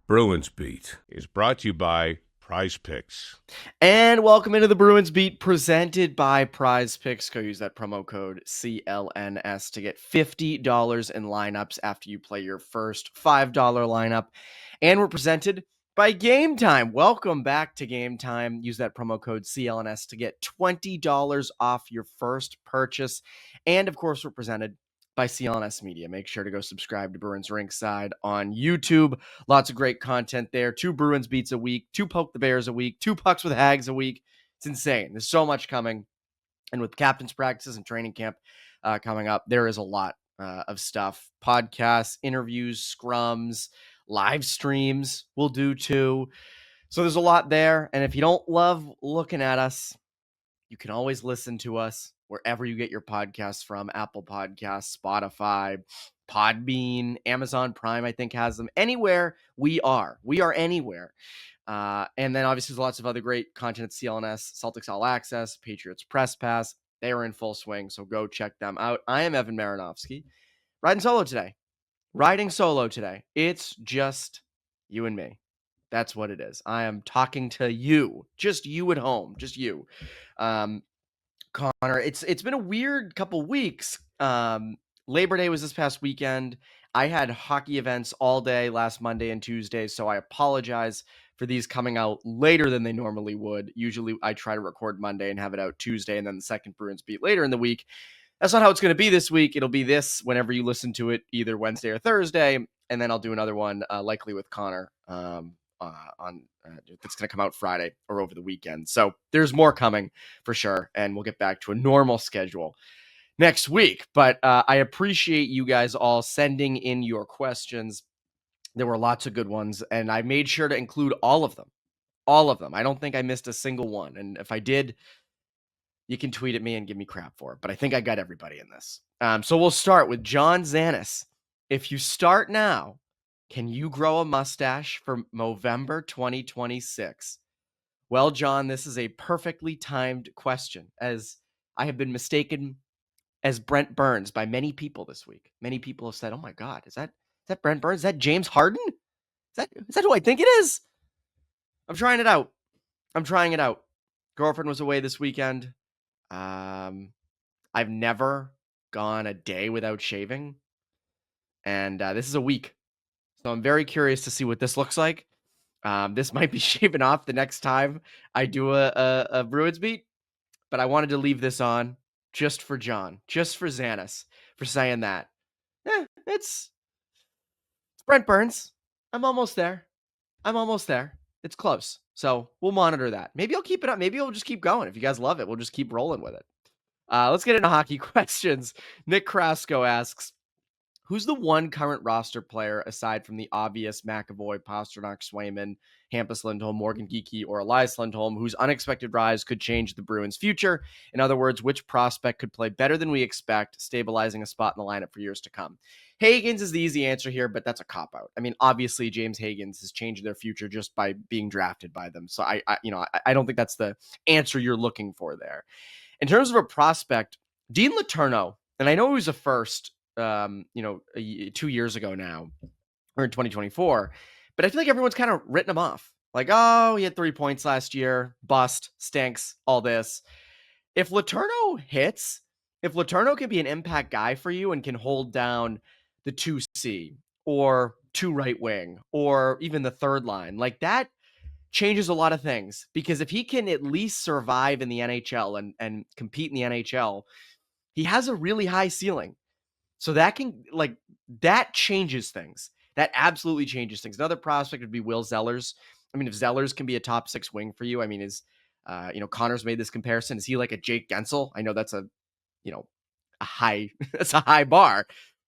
Bruins Beat is brought to you by Prizepicks. And welcome into the Bruins Beat presented by Prizepicks. Go use that promo code CLNS to get $50 in lineups after you play your first $5 lineup. And we're presented by Gametime. Welcome back to Gametime. Use that promo code CLNS to get $20 off your first purchase. And of course, we're presented by CLNS Media. Make sure to go subscribe to Bruins Rinkside on YouTube. Lots of great content there. 2 Bruins Beats a week, 2 Poke the Bears a week, 2 Pucks with Hags a week. It's insane. There's so much coming. And with captain's practices and training camp coming up, there is a lot of stuff. Podcasts, interviews, scrums, live streams we'll do too. So there's a lot there. And if you don't love looking at us, you can always listen to us wherever you get your podcasts from. Apple Podcasts, Spotify, Podbean, Amazon Prime, I think has them. Anywhere we are anywhere. And then obviously there's lots of other great content at CLNS, Celtics All Access, Patriots Press Pass. They are in full swing, so go check them out. I am Evan Marinofsky, riding solo today. It's just you and me. That's what it is. I am talking to you, just you at home, just you. Connor, it's been a weird couple weeks. Labor Day was this past weekend. I had hockey events all day last Monday and Tuesday, so I apologize for these coming out later than they normally would. Usually I try to record Monday and have it out Tuesday, and then the second Bruins Beat later in the week. That's not how it's going to be this week. It'll be this whenever you listen to it, either Wednesday or Thursday, and then I'll do another one likely with Connor that's going to come out Friday or over the weekend. So there's more coming for sure, and we'll get back to a normal schedule next week. But I appreciate you guys all sending in your questions. There were lots of good ones, and I made sure to include all of them. I don't think I missed a single one, and if I did, you can tweet at me and give me crap for it, but I think I got everybody in this. So we'll start with John Zanis. If you start now, can you grow a mustache for November 2026? Well, John, this is a perfectly timed question, as I have been mistaken as Brent Burns by many people this week. Many people have said, "Oh my God, is that Brent Burns? Is that James Harden? Is that who I think it is?" I'm trying it out. Girlfriend was away this weekend. I've never gone a day without shaving, and this is a week. So I'm very curious to see what this looks like. This might be shaving off the next time I do a Bruins Beat, but I wanted to leave this on just for John, just for Zanis, for saying that. It's Brent Burns. I'm almost there. It's close. So we'll monitor that. Maybe I'll keep it up. Maybe I'll just keep going. If you guys love it, we'll just keep rolling with it. Let's get into hockey questions. Nick Krasko asks, who's the one current roster player aside from the obvious McAvoy, Pastrnak, Swayman, Hampus Lindholm, Morgan Geekie, or Elias Lindholm, whose unexpected rise could change the Bruins' future? In other words, which prospect could play better than we expect, stabilizing a spot in the lineup for years to come? Hagens is the easy answer here, but that's a cop-out. I mean, obviously, James Hagens has changed their future just by being drafted by them. So I don't think that's the answer you're looking for there. In terms of a prospect, Dean Letourneau, and I know he was a first, 2 years ago now, or in 2024, but I feel like everyone's kind of written him off. Like, oh, he had 3 points last year, bust, stinks, all this. If Letourneau hits, if Letourneau can be an impact guy for you and can hold down the 2C or 2 right wing or even the third line, like that changes a lot of things, because if he can at least survive in the NHL and compete in the NHL, he has a really high ceiling. So that changes things. That absolutely changes things. Another prospect would be Will Zellers. I mean, if Zellers can be a top 6 wing for you, I mean, Connor's made this comparison. Is he like a Jake Gensel? I know that's a high, that's a high bar,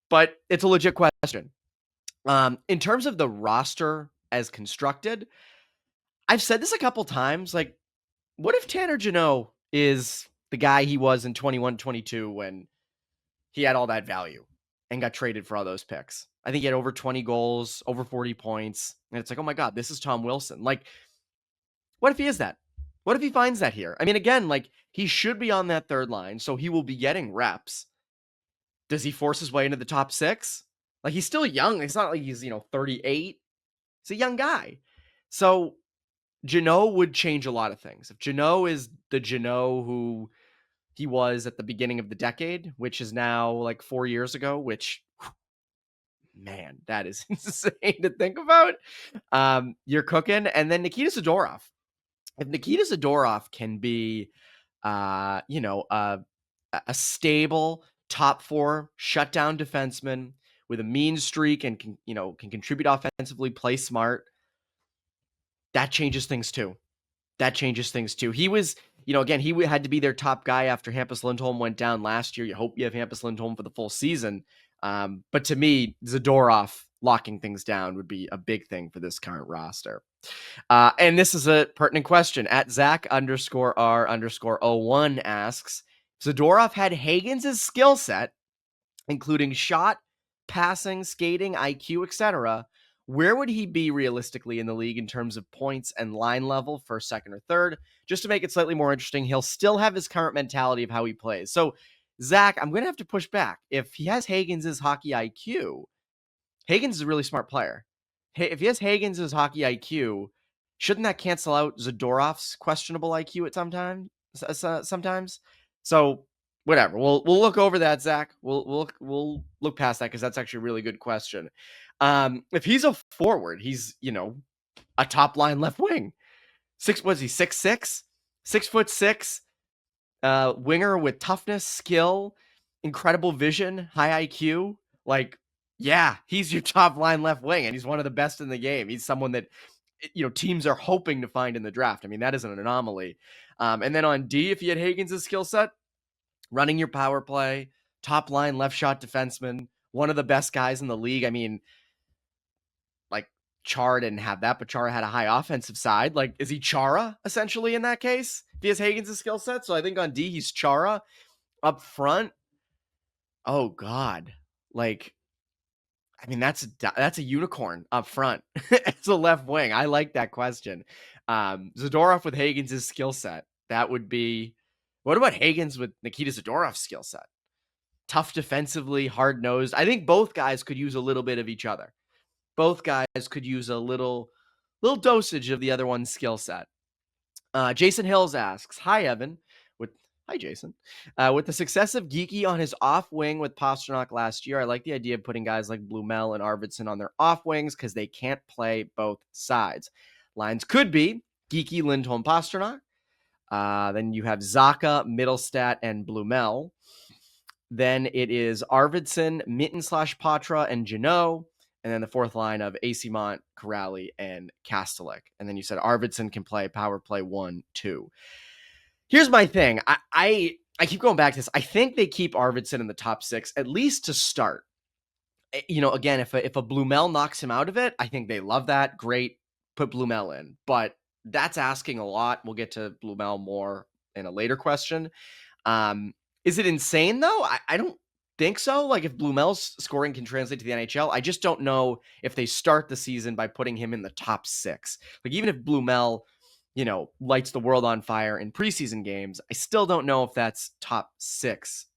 but it's a legit question. In terms of the roster as constructed, I've said this a couple times. Like, what if Tanner Jeannot is the guy he was in 21-22 when he had all that value and got traded for all those picks? I think he had over 20 goals, over 40 points. And it's like, oh my God, this is Tom Wilson. Like, what if he is that? What if he finds that here? I mean, again, like, he should be on that third line, so he will be getting reps. Does he force his way into the top 6? Like, he's still young. It's not like he's, 38. He's He's a young guy. So Zdeno would change a lot of things. If Zdeno is the Zdeno who he was at the beginning of the decade, which is now like 4 years ago, which, man, that is insane to think about. You're cooking. And then Nikita Zadorov. If Nikita Zadorov can be, a stable top 4 shutdown defenseman with a mean streak and can contribute offensively, play smart, that changes things too. He was, again, he had to be their top guy after Hampus Lindholm went down last year. You hope you have Hampus Lindholm for the full season. But to me, Zadorov locking things down would be a big thing for this current roster. And this is a pertinent question. At Zach_R_01 asks, Zadorov had Hagens' skill set, including shot, passing, skating, IQ, etc. Where would he be realistically in the league in terms of points and line level for second or third? Just to make it slightly more interesting, he'll still have his current mentality of how he plays. So, Zach, I'm going to have to push back. If he has Hagens' hockey IQ, Hagens is a really smart player. If he has Hagens' hockey IQ, shouldn't that cancel out Zadorov's questionable IQ at sometimes? So, whatever. We'll look over that, Zach. We'll look past that because that's actually a really good question. If he's a forward, he's a top line left wing. 6'6", 6'6", winger with toughness, skill, incredible vision, high IQ. Like, yeah, he's your top line left wing, and he's one of the best in the game. He's someone that teams are hoping to find in the draft. I mean, that isn't an anomaly. And then on D, if you had Hagens' skill set, running your power play, top line left shot defenseman, one of the best guys in the league. I mean, like, Chara didn't have that, but Chara had a high offensive side. Like, is he Chara essentially in that case? If he has Hagens' skill set? So I think on D, he's Chara. Up front, oh God. Like, I mean, that's a unicorn up front. It's a left wing. I like that question. Zadorov with Hagens' skill set. That would be. What about Hagens with Nikita Zadorov's skill set? Tough defensively, hard nosed. I think both guys could use a little bit of each other. Both guys could use a little dosage of the other one's skill set. Jason Hills asks, "Hi Evan." Hi, Jason. With the success of Geekie on his off wing with Pastrnak last year, I like the idea of putting guys like Blumel and Arvidsson on their off wings because they can't play both sides. Lines could be Geekie, Lindholm, Pastrnak. Then you have Zaka, Mittelstadt, and Blumel. Then it is Arvidsson, Mitten/Patra, and Zdeno. And then the fourth line of Asimont, Corrali, and Kastelik. And then you said Arvidsson can play power play 1, 2. Here's my thing. I keep going back to this. I think they keep Arvidsson in the top 6, at least to start. Again, if a Blumel knocks him out of it, I think they love that. Great, put Blumel in. But that's asking a lot. We'll get to Blumel more in a later question. Is it insane, though? I don't think so. Like, if Blumel's scoring can translate to the NHL, I just don't know if they start the season by putting him in the top 6. Like, even if Blumel lights the world on fire in preseason games, I still don't know if that's top 6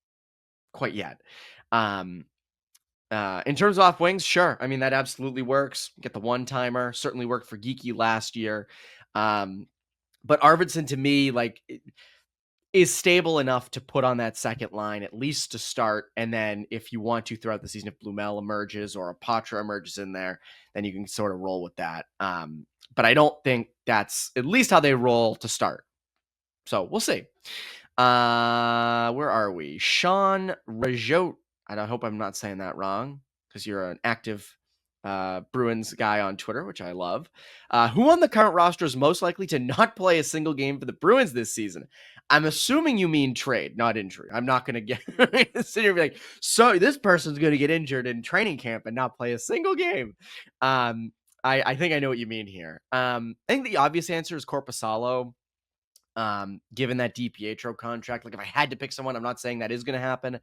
quite yet. In terms of off wings, sure. I mean, that absolutely works. Get the one-timer. Certainly worked for Geekie last year. But Arvidsson, to me, is stable enough to put on that second line, at least to start. And then if you want to throughout the season, if Blumel emerges or a Patra emerges in there, then you can sort of roll with that. But I don't think that's at least how they roll to start. So we'll see. Where are we? Sean Rajot. I hope I'm not saying that wrong because you're an active Bruins guy on Twitter, which I love. Who on the current roster is most likely to not play a single game for the Bruins this season? I'm assuming you mean trade, not injury. I'm not going to get sit here and be like, so this person's going to get injured in training camp and not play a single game. I think I know what you mean here. I think the obvious answer is Korpisalo. Given that DiPietro contract, like if I had to pick someone, I'm not saying that is going to happen,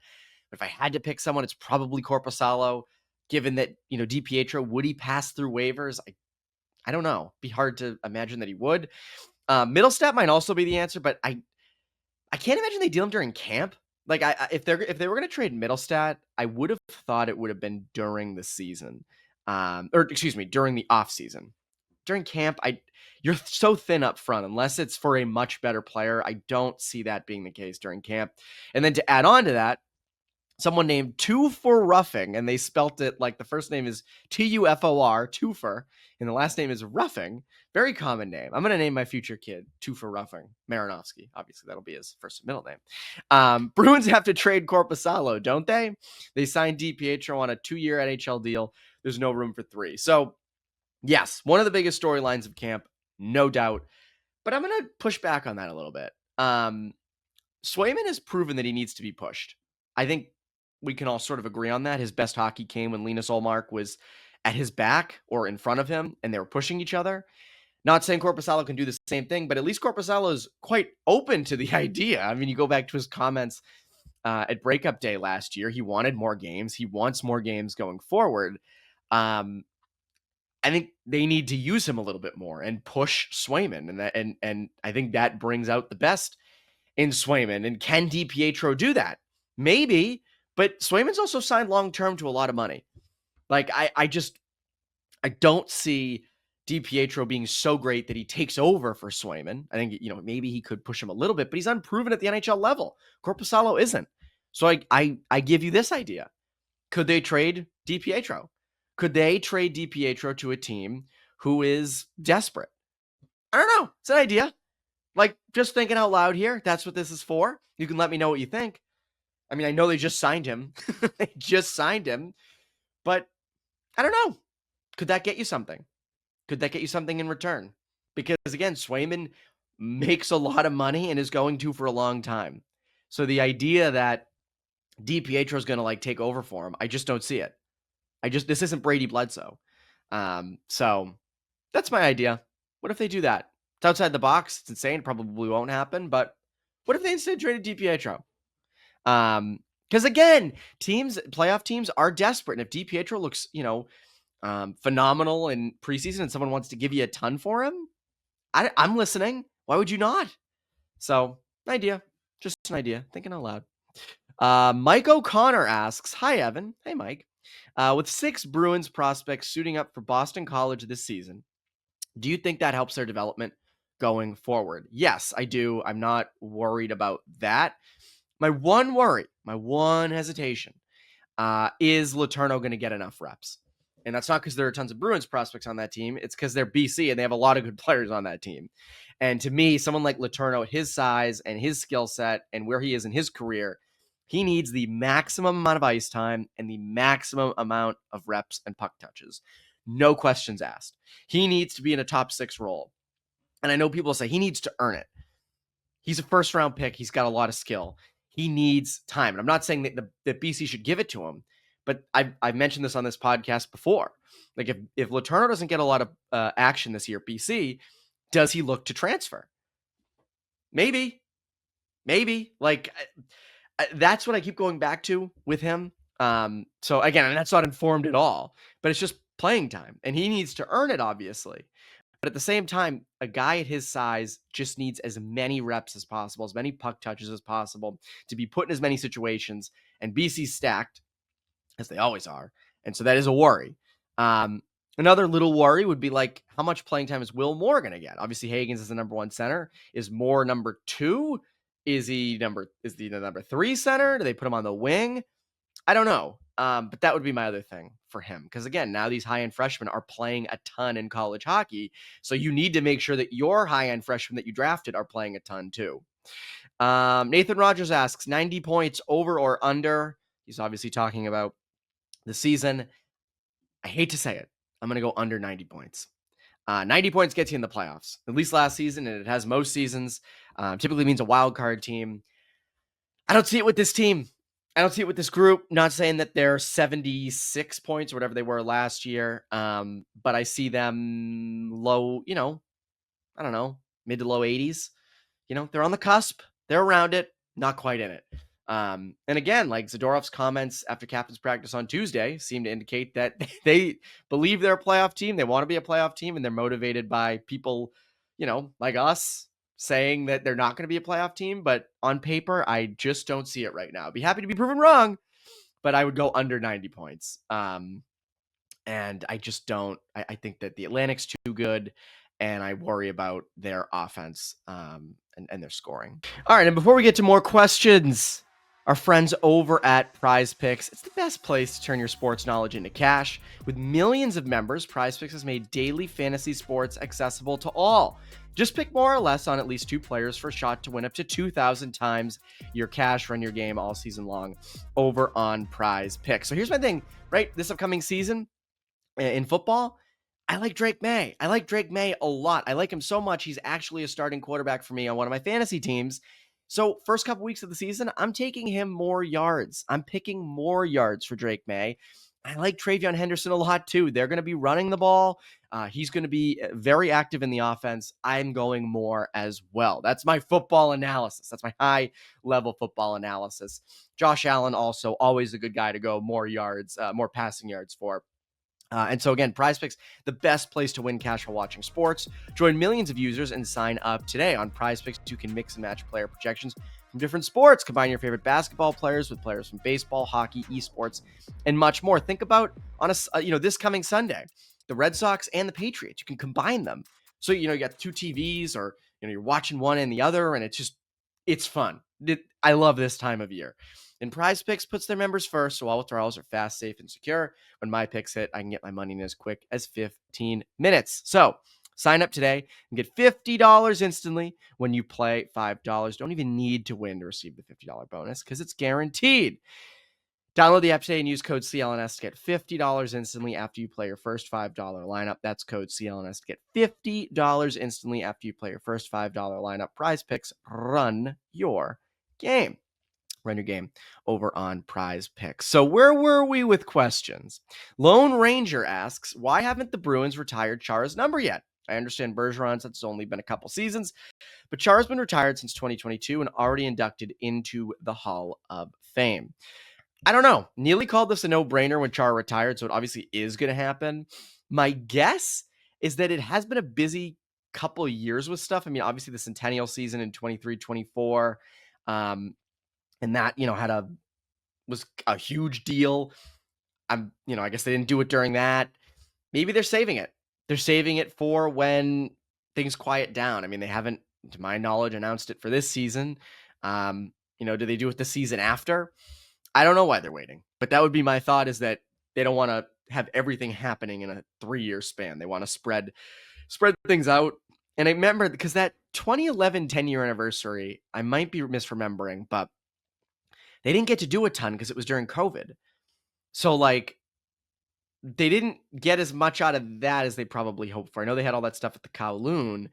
but if I had to pick someone, it's probably Korpisalo. Given that, DiPietro, would he pass through waivers? I don't know. Be hard to imagine that he would. Mittelstadt might also be the answer, but I can't imagine they deal him during camp. Like if they were going to trade Mittelstadt, I would have thought it would have been during the season, during the off season. during camp, you're so thin up front. Unless it's for a much better player, I don't see that being the case during camp. And then to add on to that, someone named Two for Roughing, and they spelt it like the first name is Tufor, Twofer, and the last name is Roughing. Very common name. I'm going to name my future kid Two for Roughing. Marinofsky. Obviously, that'll be his first and middle name. Bruins have to trade Korpisalo, don't they? They signed DiPietro on a 2-year NHL deal. There's no room for 3. So, yes, one of the biggest storylines of camp, no doubt. But I'm going to push back on that a little bit. Swayman has proven that he needs to be pushed. I think we can all sort of agree on that. His best hockey came when Linus Ullmark was at his back or in front of him, and they were pushing each other. Not saying Korpisalo can do the same thing, but at least Korpisalo is quite open to the idea. I mean, you go back to his comments at Breakup Day last year. He wanted more games. He wants more games going forward. I think they need to use him a little bit more and push Swayman, and I think that brings out the best in Swayman. And can DiPietro do that? Maybe, but Swayman's also signed long-term to a lot of money. Like, I don't see DiPietro being so great that he takes over for Swayman. I think, maybe he could push him a little bit, but he's unproven at the NHL level. Korpisalo isn't. So I give you this idea. Could they trade DiPietro? Could they trade DiPietro to a team who is desperate? I don't know. It's an idea. Like, just thinking out loud here. That's what this is for. You can let me know what you think. I mean, I know they just signed him. They just signed him. But I don't know. Could that get you something? Could that get you something in return? Because, again, Swayman makes a lot of money and is going to for a long time. So the idea that DiPietro is going to, take over for him, I just don't see it. This isn't Brady Bledsoe. So that's my idea. What if they do that? It's outside the box. It's insane. It probably won't happen. But what if they instead traded DiPietro? Because again, playoff teams are desperate. And if DiPietro looks, phenomenal in preseason and someone wants to give you a ton for him, I'm listening. Why would you not? So, idea. Just an idea. Thinking out loud. Mike O'Connor asks, hi, Evan. Hey, Mike. With 6 Bruins prospects suiting up for Boston College this season, do you think that helps their development going forward? Yes, I do. I'm not worried about that. My one worry, my one hesitation, is Letourneau going to get enough reps? And that's not because there are tons of Bruins prospects on that team. It's because they're BC and they have a lot of good players on that team. And to me, someone like Letourneau, his size and his skill set and where he is in his career, he needs the maximum amount of ice time and the maximum amount of reps and puck touches. No questions asked. He needs to be in a top 6 role. And I know people say he needs to earn it. He's a first-round pick. He's got a lot of skill. He needs time. And I'm not saying that BC should give it to him, but I've mentioned this on this podcast before. Like, if Letourneau doesn't get a lot of action this year at BC, does he look to transfer? Maybe. Like, that's what I keep going back to with him. So again, and that's not informed at all, but it's just playing time. And he needs to earn it, obviously. But at the same time, a guy at his size just needs as many reps as possible, as many puck touches as possible to be put in as many situations. And BC's stacked, as they always are. And so that is a worry. Another little worry would be like, how much playing time is Will Moore going to get? Obviously, Hagens is the number 1 center. Is Moore number 2? Is he the number 3 center? Do they put him on the wing? I don't know. But that would be my other thing for him. Because again, now these high-end freshmen are playing a ton in college hockey. So you need to make sure that your high-end freshmen that you drafted are playing a ton too. Nathan Rogers asks, 90 points over or under? He's obviously talking about the season. I hate to say it. I'm going to go under 90 points. 90 points gets you in the playoffs, at least last season, and it has most seasons. Typically means a wild card team. I don't see it with this team. I don't see it with this group. Not saying that they're 76 points or whatever they were last year, but I see them low, I don't know, mid to low 80s. They're on the cusp. They're around it, not quite in it. And again, like Zadorov's comments after captain's practice on Tuesday seem to indicate that they believe they're a playoff team. They want to be a playoff team, and they're motivated by people, like us saying that they're not going to be a playoff team. But on paper, I just don't see it right now. I'd be happy to be proven wrong, but I would go under 90 points. And And I just don't. I think that the Atlantic's too good, and I worry about their offense and their scoring. All right, and before we get to more questions, our friends over at Prizepicks, it's the best place to turn your sports knowledge into cash. With millions of members, Prizepicks has made daily fantasy sports accessible to all. Just pick more or less on at least 2 players for a shot to win up to 2,000 times your cash. Run your game all season long over on Prizepicks. So here's my thing, right? This upcoming season in football, I like Drake May. I like Drake May a lot. I like him so much. He's actually a starting quarterback for me on one of my fantasy teams. So first couple weeks of the season, I'm taking him more yards. I'm picking more yards for Drake May. I like Travion Henderson a lot too. They're going to be running the ball. He's going to be very active in the offense. I'm going more as well. That's my football analysis. That's my high level football analysis. Josh Allen also always a good guy to go more yards, more passing yards for. And so again, Prizepicks, the best place to win cash while watching sports. Join millions of users and sign up today. On Prizepicks, you can mix and match player projections from different sports. Combine your favorite basketball players with players from baseball, hockey, esports, and much more. Think about on this coming Sunday, the Red Sox and the Patriots. You can combine them. So you got 2 TVs, or you're watching one and the other, and it's fun. I love this time of year. And Prizepicks puts their members first, so all withdrawals are fast, safe, and secure. When my picks hit, I can get my money in as quick as 15 minutes. So sign up today and get $50 instantly when you play $5. Don't even need to win to receive the $50 bonus because it's guaranteed. Download the app today and use code CLNS to get $50 instantly after you play your first $5 lineup. That's code CLNS to get $50 instantly after you play your first $5 lineup. Prizepicks, run your game. Run your game over on Prizepicks. So where were we with questions? Lone Ranger asks, why haven't the Bruins retired Chara's number yet? I understand Bergeron said it's only been a couple seasons, but Chara's been retired since 2022 and already inducted into the Hall of Fame. I don't know. Neely called this a no-brainer when Chara retired, so it obviously is going to happen. My guess is that it has been a busy couple of years with stuff. I mean, obviously the Centennial season in 23-24, and that, was a huge deal. I guess they didn't do it during that. Maybe they're saving it. They're saving it for when things quiet down. I mean, they haven't, to my knowledge, announced it for this season. Do they do it the season after? I don't know why they're waiting, but that would be my thought, is that they don't want to have everything happening in a 3-year span. They want to spread things out. And I remember, because that 2011 10-year anniversary, I might be misremembering, but they didn't get to do a ton because it was during COVID. So they didn't get as much out of that as they probably hoped for. I know they had all that stuff at the Kowloon,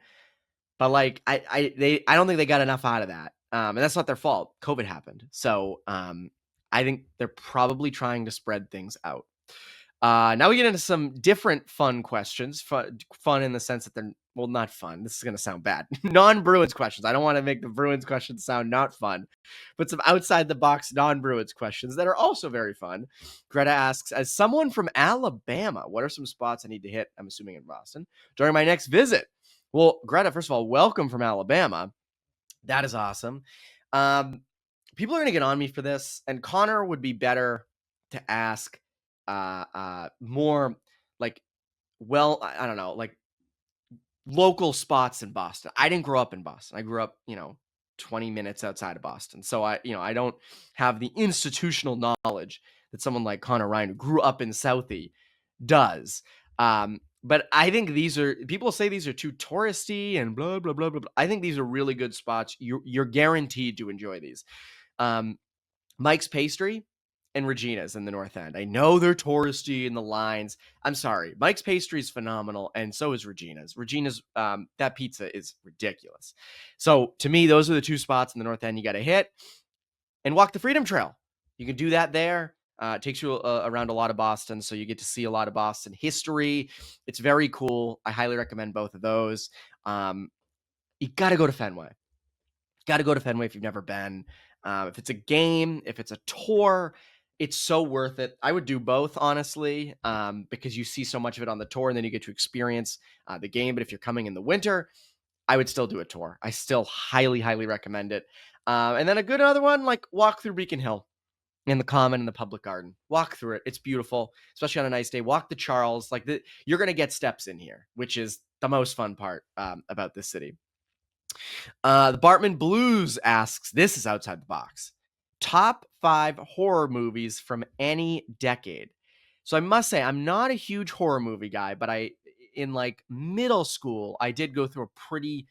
but I don't think they got enough out of that. And that's not their fault. COVID happened. So I think they're probably trying to spread things out. Now we get into some different fun questions. Fun in the sense that they're, well, not fun. This is going to sound bad. Non-Bruins questions. I don't want to make the Bruins questions sound not fun, but some outside the box non-Bruins questions that are also very fun. Greta asks, as someone from Alabama, what are some spots I need to hit, I'm assuming in Boston, during my next visit? Well, Greta, first of all, welcome from Alabama. That is awesome. People are going to get on me for this, and Connor would be better to ask more I don't know, local spots in Boston. I didn't grow up in Boston. I grew up, 20 minutes outside of Boston. So I don't have the institutional knowledge that someone like Connor Ryan, who grew up in Southie, does. But I think people say these are too touristy and blah, blah, blah, blah, blah. I think these are really good spots. You're guaranteed to enjoy these. Mike's Pastry and Regina's in the North End. I know they're touristy in the lines. I'm sorry. Mike's Pastry is phenomenal, and so is Regina's. Regina's, that pizza is ridiculous. So to me, those are the 2 spots in the North End you got to hit. And walk the Freedom Trail. You can do that there. It takes you around a lot of Boston, so you get to see a lot of Boston history. It's very cool. I highly recommend both of those. You got to go to Fenway. Got to go to Fenway if you've never been. If it's a game, if it's a tour, it's so worth it. I would do both, honestly, because you see so much of it on the tour, and then you get to experience the game. But if you're coming in the winter, I would still do a tour. I still highly, highly recommend it. And then a good other one, walk through Beacon Hill. in the Common in the Public Garden. Walk through it. It's beautiful, especially on a nice day. Walk the Charles. You're going to get steps in here, which is the most fun part about this city. The Bartman Blues asks, this is outside the box. Top 5 horror movies from any decade. So I must say, I'm not a huge horror movie guy, but in like middle school, I did go through a pretty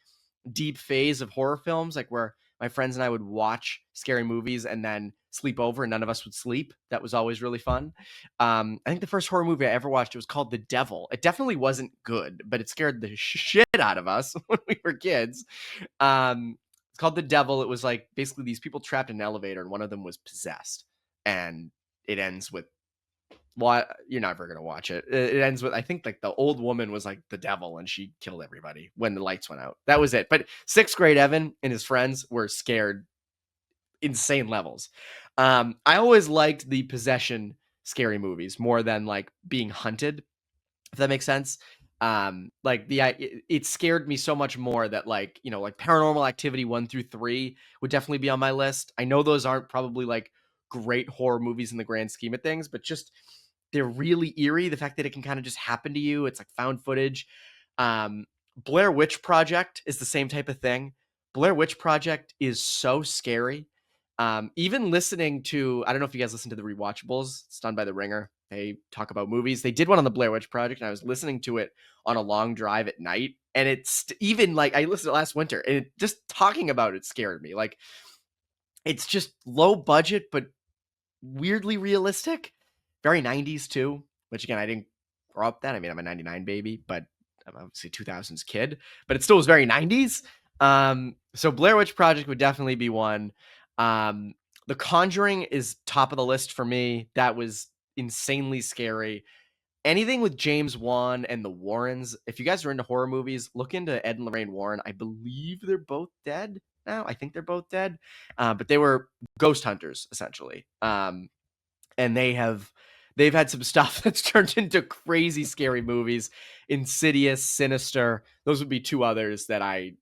deep phase of horror films, like where my friends and I would watch scary movies and then sleep over and none of us would sleep. That was always really fun. I think the first horror movie I ever watched, it was called The Devil. It definitely wasn't good, but it scared the shit out of us when we were kids. It's called The Devil. It was like basically these people trapped in an elevator and one of them was possessed. And it ends with, well, you're never going to watch it. It ends with, I think like the old woman was like the devil and she killed everybody when the lights went out. That was it. But 6th grade Evan and his friends were scared insane levels. I always liked the possession scary movies more than like being hunted, if that makes sense. It scared me so much more that like Paranormal Activity 1 through 3 would definitely be on my list. I know those aren't probably like great horror movies in the grand scheme of things, but just they're really eerie. The fact that it can kind of just happen to you. It's like found footage. Blair Witch Project is the same type of thing. Blair Witch Project is so scary. Even listening to, I don't know if you guys listen to the Rewatchables. It's done by The Ringer. They talk about movies. They did one on the Blair Witch Project, and I was listening to it on a long drive at night. And it's even like, I listened to it last winter, and just talking about it scared me. Like, it's just low budget, but weirdly realistic. Very 90s too, which again, I didn't grow up then. I mean, I'm a 99 baby, but I'm obviously 2000s kid, but it still was very 90s. So Blair Witch Project would definitely be one. The Conjuring is top of the list for me. That was insanely scary. Anything with James Wan and the Warrens, if you guys are into horror movies, look into Ed and Lorraine Warren. I believe they're both dead now. I think they're both dead. But they were ghost hunters, essentially. And they've had some stuff that's turned into crazy scary movies. Insidious, Sinister. Those would be 2 others that I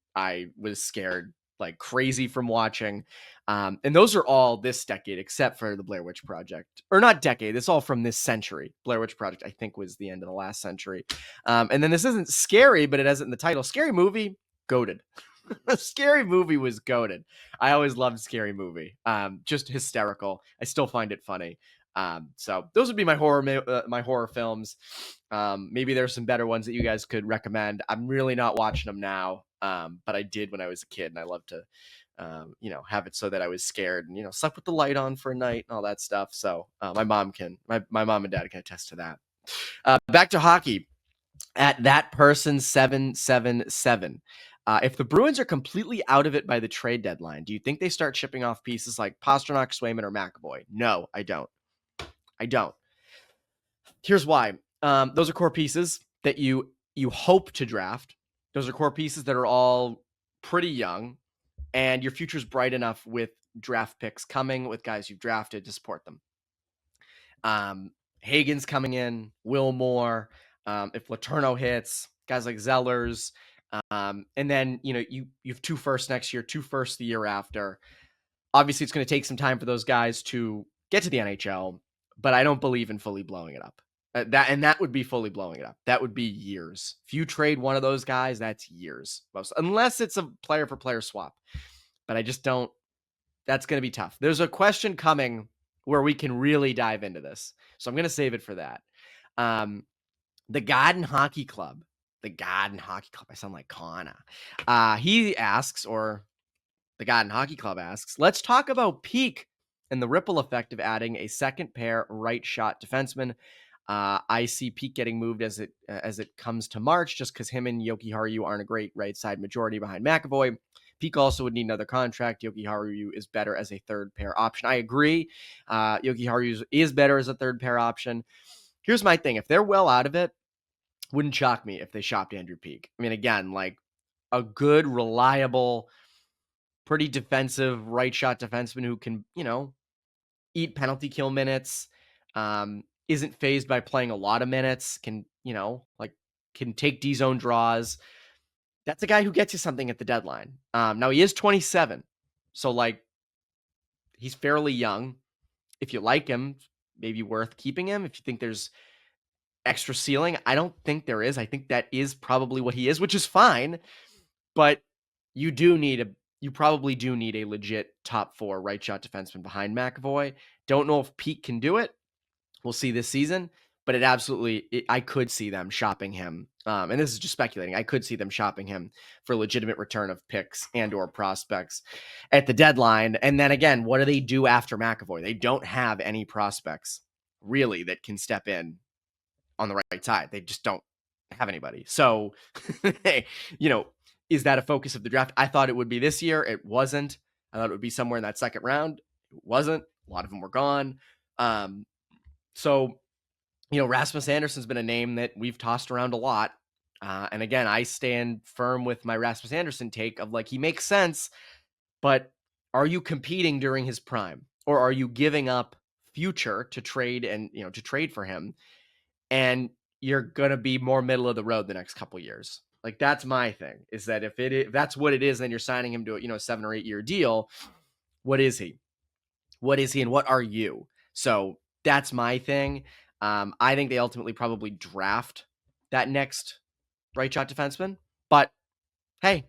was scared like crazy from watching. And those are all this decade, except for the Blair Witch Project. Or not decade, it's all from this century. Blair Witch Project, I think, was the end of the last century. And then this isn't scary, but it has it in the title. Scary movie, goated. Scary Movie was goated. I always loved Scary Movie. Just hysterical. I still find it funny. So those would be my horror films. Maybe there's some better ones that you guys could recommend. I'm really not watching them now. But I did when I was a kid, and I love to, have it so that I was scared and, slept with the light on for a night and all that stuff. So my mom and dad can attest to that. Back to hockey at that person 777. If the Bruins are completely out of it by the trade deadline, do you think they start shipping off pieces like Pastrnak, Swayman, or McAvoy? No, I don't. Here's why. Those are core pieces that you hope to draft. Those are core pieces that are all pretty young, and your future's bright enough with draft picks coming, with guys you've drafted to support them. Hagen's coming in, Wilmore, if Letourneau hits, guys like Zellers, and then you have 2 firsts next year, 2 firsts the year after. Obviously, it's going to take some time for those guys to get to the NHL, but I don't believe in fully blowing it up. That would be fully blowing it up. That would be years. If you trade one of those guys, that's years. Unless it's a player for player swap. But I just don't. That's going to be tough. There's a question coming where we can really dive into this. So I'm going to save it for that. The Garden Hockey Club. I sound like Kana. He asks, or the Garden Hockey Club asks, let's talk about Peeke and the ripple effect of adding a second pair right shot defenseman. I see Peeke getting moved as it comes to March, just because him and Jokiharju aren't a great right side majority behind McAvoy. Peeke also would need another contract. Jokiharju is better as a third pair option. I agree. Jokiharju is better as a third pair option. Here's my thing. If they're well out of it, wouldn't shock me if they shopped Andrew Peeke. I mean, again, like a good, reliable, pretty defensive right shot defenseman who can, eat penalty kill minutes, isn't phased by playing a lot of minutes, can take D-zone draws. That's a guy who gets you something at the deadline. Now he is 27, so he's fairly young. if you like him, maybe worth keeping him. If you think there's extra ceiling, I don't think there is. I think that is probably what he is, which is fine. But you probably do need a legit top 4 right shot defenseman behind McAvoy. Don't know if Peeke can do it. We'll see this season, but I could see them shopping him. And this is just speculating. I could see them shopping him for a legitimate return of picks and or prospects at the deadline. And then again, what do they do after McAvoy? They don't have any prospects really that can step in on the right side. They just don't have anybody. So, is that a focus of the draft? I thought it would be this year. It wasn't. I thought it would be somewhere in that second round. It wasn't. A lot of them were gone. So, Rasmus Andersson's been a name that we've tossed around a lot. And again, I stand firm with my Rasmus Andersson take of he makes sense, but are you competing during his prime, or are you giving up future to trade and, to trade for him? And you're going to be more middle of the road the next couple years. That's my thing, is that if that's what it is, then you're signing him to a 7 or 8 year deal. What is he? What is he? And what are you? So that's my thing. I think they ultimately probably draft that next right shot defenseman, but hey,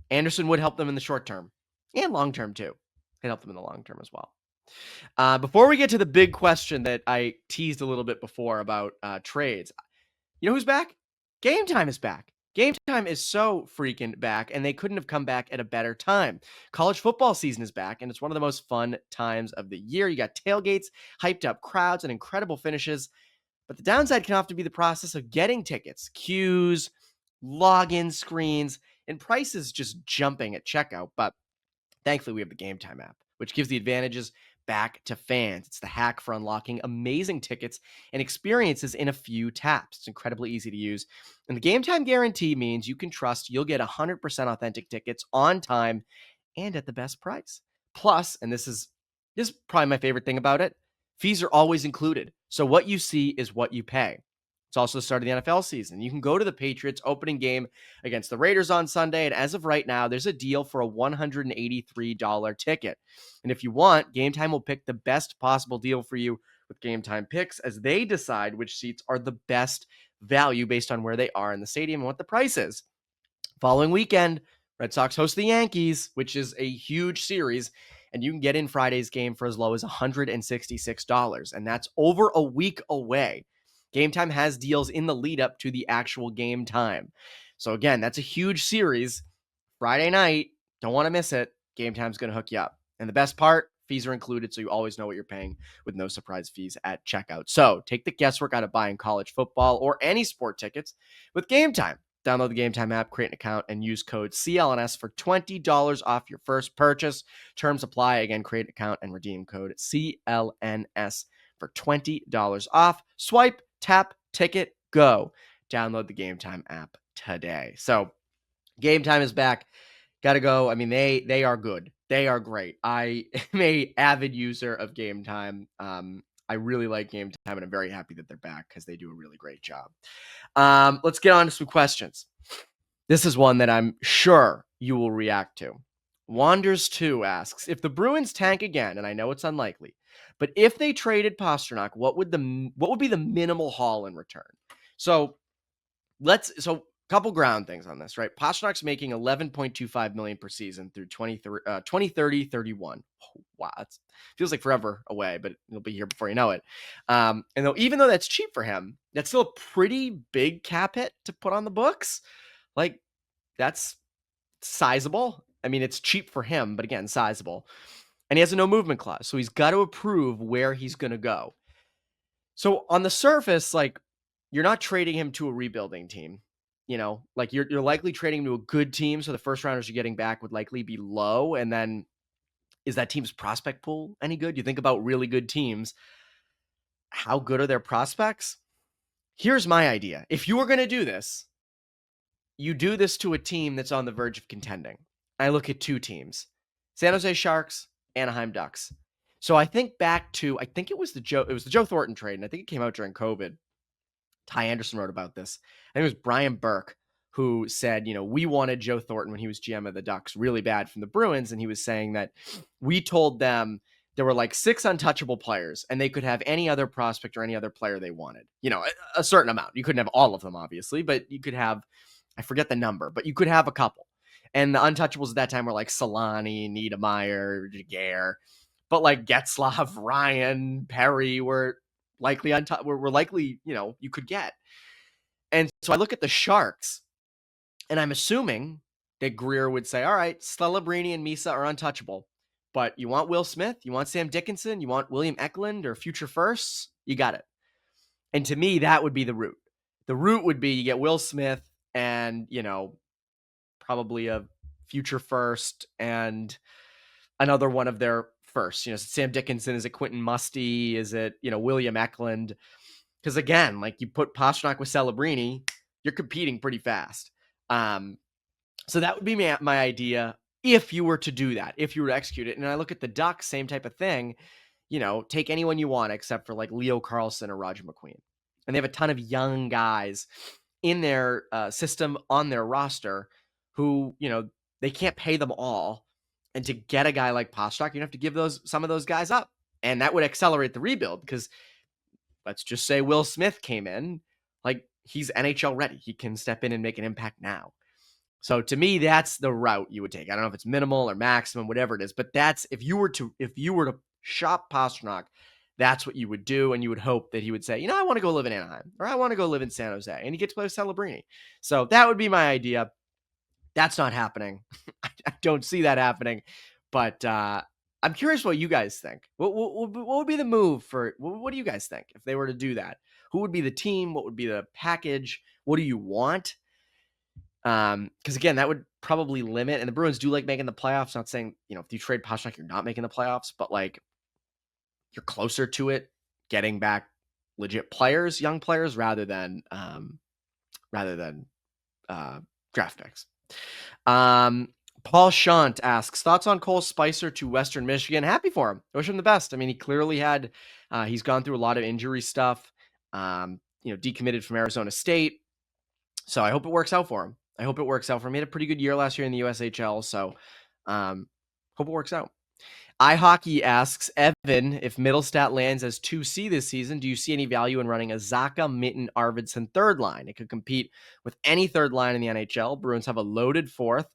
Andersson would help them in the short term and long term too. He'd help them in the long term as well. Before we get to the big question that I teased a little bit before about trades, you know who's back? Gametime is back. Gametime is so freaking back, and they couldn't have come back at a better time. College football season is back, and it's one of the most fun times of the year. You got tailgates, hyped up crowds, and incredible finishes. But the downside can often be the process of getting tickets, queues, login screens, and prices just jumping at checkout. But thankfully, we have the Gametime app, which gives the advantages back to fans. It's the hack for unlocking amazing tickets and experiences in a few taps. It's incredibly easy to use. And the Gametime guarantee means you can trust you'll get 100% authentic tickets on time and at the best price. Plus, and this is probably my favorite thing about it, fees are always included. So what you see is what you pay. It's also the start of the NFL season. You can go to the Patriots opening game against the Raiders on Sunday, and as of right now, there's a deal for a $183 ticket. And if you want, Gametime will pick the best possible deal for you with Gametime picks as they decide which seats are the best value based on where they are in the stadium and what the price is. Following weekend, Red Sox host the Yankees, which is a huge series, and you can get in Friday's game for as low as $166, and that's over a week away. Gametime has deals in the lead up to the actual game time. So again, that's a huge series. Friday night, don't want to miss it. Gametime's going to hook you up. And the best part, fees are included, so you always know what you're paying with no surprise fees at checkout. So take the guesswork out of buying college football or any sport tickets with Gametime. Download the Gametime app, create an account, and use code CLNS for $20 off your first purchase. Terms apply. Again, create an account and redeem code CLNS for $20 off. Swipe, tap, ticket, go. Download the Gametime app today. So Gametime is back. Got to go. I mean, they are good. They are great. I am a avid user of Gametime. I really like Gametime, and I'm very happy that they're back because they do a really great job. Let's get on to some questions. This is one that I'm sure you will react to. Wanders2 asks, if the Bruins tank again, and I know it's unlikely, but if they traded Pastrnak, what would be the minimal haul in return? So couple ground things on this, right? Pasternak's making $11.25 million per season through 2030, 31. Oh, wow, that feels like forever away, but it'll be here before you know it. And even though that's cheap for him, that's still a pretty big cap hit to put on the books. That's sizable. I mean, it's cheap for him, but again, sizable. And he has a no movement clause, so he's got to approve where he's going to go. So on the surface, you're not trading him to a rebuilding team. You're likely trading him to a good team, so the first rounders you're getting back would likely be low. And then is that team's prospect pool any good? You think about really good teams. How good are their prospects? Here's my idea. If you were going to do this, you do this to a team that's on the verge of contending. I look at two teams, San Jose Sharks, Anaheim Ducks. So I think back to, I think it was the Joe Thornton trade, and I think it came out during COVID. Ty Anderson wrote about this. I think it was Brian Burke who said, we wanted Joe Thornton when he was GM of the Ducks really bad from the Bruins. And he was saying that we told them there were like 6 untouchable players, and they could have any other prospect or any other player they wanted. A certain amount. You couldn't have all of them, obviously, but you could have, I forget the number, but you could have a couple. And the untouchables at that time were like Solani, Niedermeyer, Jaguar. But like Getzlaf, Ryan, Perry were likely were likely, you could get. And so I look at the Sharks, and I'm assuming that Greer would say, all right, Celebrini and Misa are untouchable, but you want Will Smith, you want Sam Dickinson, you want William Eklund or future firsts, you got it. And to me, that would be the route. The route would be you get Will Smith and, probably a future first and another one of their firsts. Sam Dickinson, is it Quentin Musty? Is it, William Eklund? Because again, like you put Pastrnak with Celebrini, you're competing pretty fast. So that would be my idea if you were to do that, if you were to execute it. And I look at the Ducks, same type of thing. Take anyone you want except for like Leo Carlson or Roger McQueen. And they have a ton of young guys in their system on their roster who, they can't pay them all. And to get a guy like Pastrnak, you have to give some of those guys up. And that would accelerate the rebuild because let's just say Will Smith came in, like he's NHL ready. He can step in and make an impact now. So to me, that's the route you would take. I don't know if it's minimal or maximum, whatever it is, but that's if you were to shop Pastrnak, that's what you would do, and you would hope that he would say, I want to go live in Anaheim, or I want to go live in San Jose, and he gets to play with Celebrini. So that would be my idea. That's not happening. I don't see that happening, but I'm curious what you guys think. What would be the move for? What do you guys think if they were to do that? Who would be the team? What would be the package? What do you want? Because again, that would probably limit, and the Bruins do like making the playoffs. Not saying, if you trade Pastrnak, you're not making the playoffs, but like you're closer to it, getting back legit players, young players, rather than draft picks. Paul Shant asks, thoughts on Cole Spicer to Western Michigan? Happy for him. I wish him the best. I mean, he clearly he's gone through a lot of injury stuff, decommitted from Arizona State. So I hope it works out for him. He had a pretty good year last year in the USHL. So hope it works out. iHockey asks, Evan, if Middlestat lands as 2C this season, do you see any value in running a Zacha, Mitten, Arvidsson third line? It could compete with any third line in the NHL. Bruins have a loaded fourth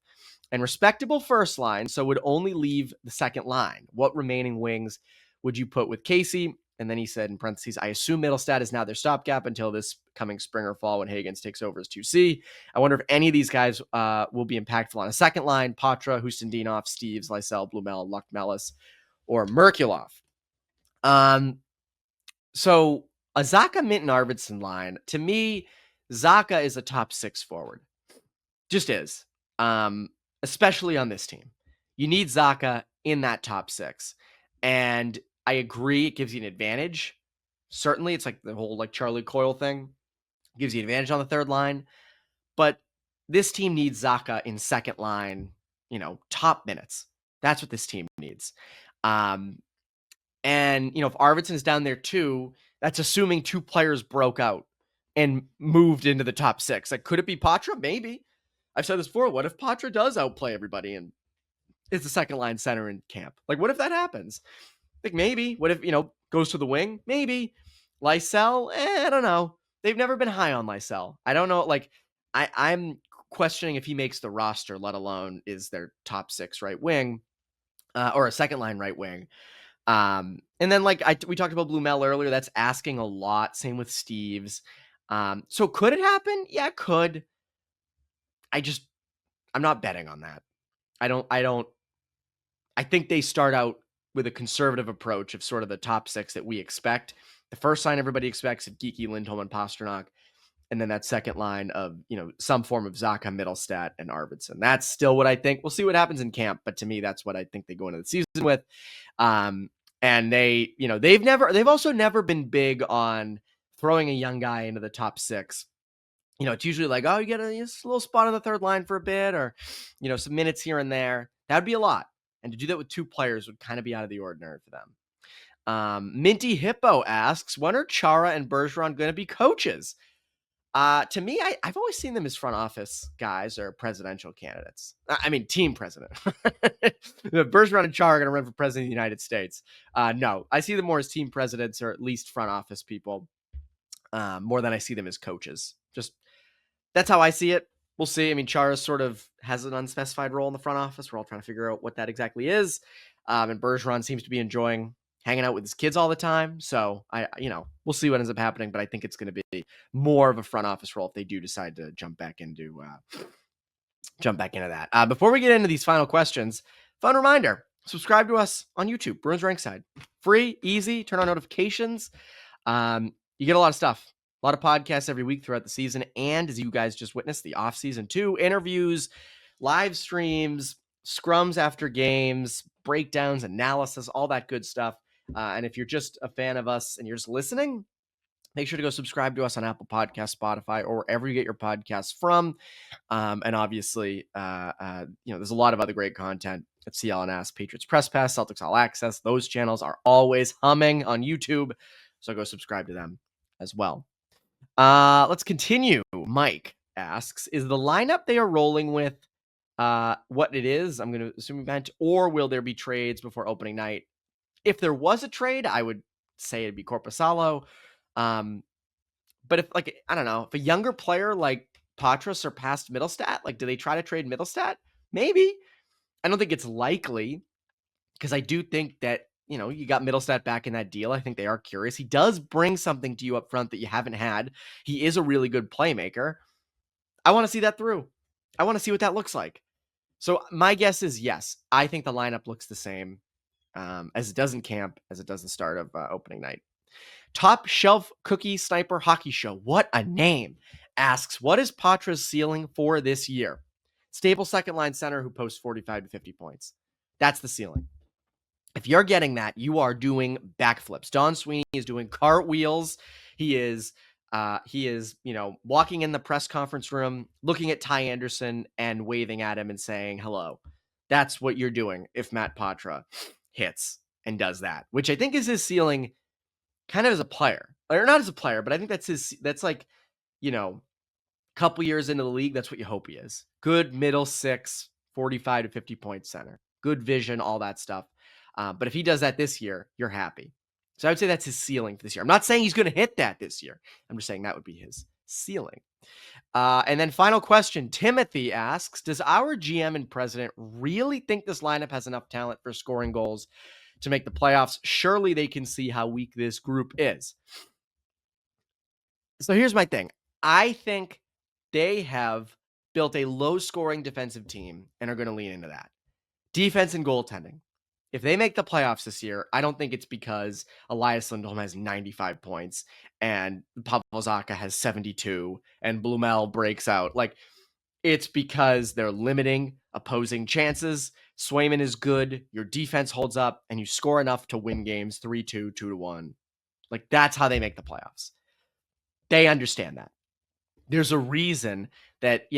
and respectable first line, so would only leave the second line. What remaining wings would you put with Casey? And then he said in parentheses, I assume Middlestat is now their stopgap until this coming spring or fall when Hagens takes over as 2C. I wonder if any of these guys will be impactful on a second line. Poitras, Hustendinov, Steves, Lysell, Blumel, Luck Mellis, or Merkulov. So a Zacha, Minton, Arvidsson line, to me, Zacha is a top 6 forward. Just is. Especially on this team. You need Zacha in that top 6. And I agree, it gives you an advantage. Certainly, it's like the whole like Charlie Coyle thing. It gives you an advantage on the third line. But this team needs Zacha in second line, top minutes. That's what this team needs. And, if Arvidsson is down there too, that's assuming 2 players broke out and moved into the top 6. Like, could it be Poitras? Maybe. I've said this before. What if Poitras does outplay everybody and is the second line center in camp? Like, what if that happens? Like, maybe. What if, goes to the wing? Maybe. Lysell? I don't know. They've never been high on Lysell. I don't know. Like, I'm questioning if he makes the roster, let alone is their top 6 right wing or a second line right wing. And then we talked about Blumel earlier. That's asking a lot. Same with Steves. So could it happen? Yeah, it could. I'm not betting on that. I think they start out with a conservative approach of sort of the top 6 that we expect. The first line everybody expects of Geekie, Lindholm, and Pastrnak. And then that second line of, some form of Zacha, Middlestat, and Arvidsson. That's still what I think. We'll see what happens in camp. But to me, that's what I think they go into the season with. And they've also never been big on throwing a young guy into the top 6. It's usually like, oh, you get a little spot on the third line for a bit or, some minutes here and there. That would be a lot. And to do that with 2 players would kind of be out of the ordinary for them. Minty Hippo asks, when are Chara and Bergeron going to be coaches? To me, I've always seen them as front office guys or presidential candidates. I mean, team president. Bergeron and Chara are going to run for president of the United States. No, I see them more as team presidents or at least front office people, more than I see them as coaches. Just that's how I see it. We'll see. I mean, Chara sort of has an unspecified role in the front office. We're all trying to figure out what that exactly is. And Bergeron seems to be enjoying hanging out with his kids all the time. So we'll see what ends up happening, but I think it's going to be more of a front office role if they do decide to jump back into that. Before we get into these final questions, fun reminder, subscribe to us on YouTube, Bruins Rinkside. Free, easy, turn on notifications. You get a lot of stuff, a lot of podcasts every week throughout the season. And as you guys just witnessed, the off season too, interviews, live streams, scrums after games, breakdowns, analysis, all that good stuff. And if you're just a fan of us and you're just listening, make sure to go subscribe to us on Apple Podcasts, Spotify, or wherever you get your podcasts from. And obviously, there's a lot of other great content at CLNS, Patriots Press Pass, Celtics All Access. Those channels are always humming on YouTube. So go subscribe to them as well. Let's continue. Mike asks, is the lineup they are rolling with what it is? I'm going to assume event, or will there be trades before opening night? If there was a trade, I would say it'd be Korpisalo. But if I don't know, if a younger player like Poitras surpassed Mittelstadt, do they try to trade Mittelstadt? Maybe. I don't think it's likely because I do think that, you got Mittelstadt back in that deal. I think they are curious. He does bring something to you up front that you haven't had. He is a really good playmaker. I want to see that through. I want to see what that looks like. So my guess is yes. I think the lineup looks the same as it does in camp, as it does the start of opening night. Top Shelf Cookie Sniper Hockey Show, what a name, asks, what is Poitras' ceiling for this year? Stable second-line center who posts 45 to 50 points. That's the ceiling. If you're getting that, you are doing backflips. Don Sweeney is doing cartwheels. He is walking in the press conference room, looking at Ty Anderson and waving at him and saying hello. That's what you're doing if Matt Poitras hits and does that, which I think is his ceiling kind of as a player. Or not as a player, but I think that's couple years into the league, that's what you hope he is. Good middle six, 45 to 50 point center. Good vision, all that stuff. But if he does that this year, you're happy. So I would say that's his ceiling for this year. I'm not saying he's going to hit that this year. I'm just saying that would be his ceiling. And then final question, Timothy asks, does our GM and president really think this lineup has enough talent for scoring goals to make the playoffs? Surely they can see how weak this group is. So here's my thing. I think they have built a low-scoring defensive team and are going to lean into that. Defense and goaltending. If they make the playoffs this year, I don't think it's because Elias Lindholm has 95 points and Pavel Zacha has 72 and Blumel breaks out. It's because they're limiting opposing chances. Swayman is good. Your defense holds up and you score enough to win games 3-2, 2-1. That's how they make the playoffs. They understand that. There's a reason that,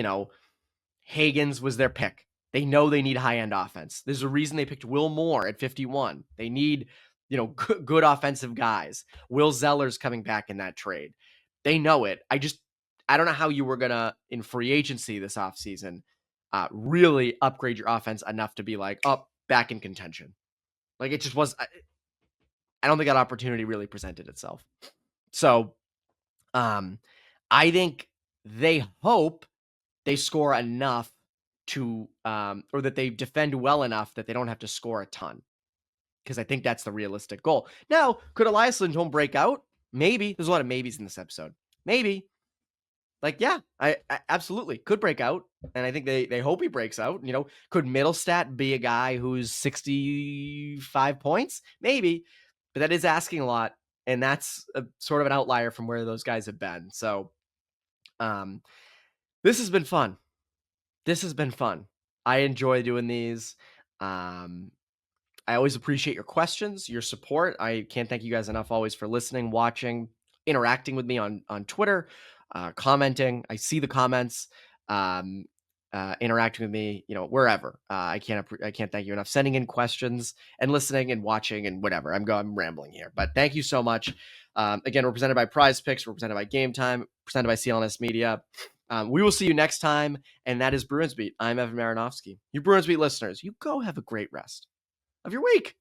Hagens was their pick. They know they need high-end offense. There's a reason they picked Will Moore at 51. They need, good offensive guys. Will Zeller's coming back in that trade. They know it. I don't know how you were going to, in free agency this offseason, really upgrade your offense enough to be back in contention. It just was, I don't think that opportunity really presented itself. So, I think they hope they score enough to, or that they defend well enough that they don't have to score a ton. Because I think that's the realistic goal. Now, could Elias Lindholm break out? Maybe. There's a lot of maybes in this episode. Maybe. Yeah, I absolutely could break out. And I think they hope he breaks out. Could Mittelstadt be a guy who's 65 points? Maybe. But that is asking a lot. And that's a sort of an outlier from where those guys have been. So, this has been fun. I enjoy doing these. I always appreciate your questions, your support. I can't thank you guys enough always for listening, watching, interacting with me on Twitter, commenting. I see the comments, interacting with me, wherever. I can't thank you enough. Sending in questions and listening and watching and whatever. I'm rambling here, but thank you so much. Again, we're presented by Prizepicks. We're presented by Gametime. presented by CLNS Media. We will see you next time, and that is Bruins Beat. I'm Evan Marinofsky. You Bruins Beat listeners, you go have a great rest of your week.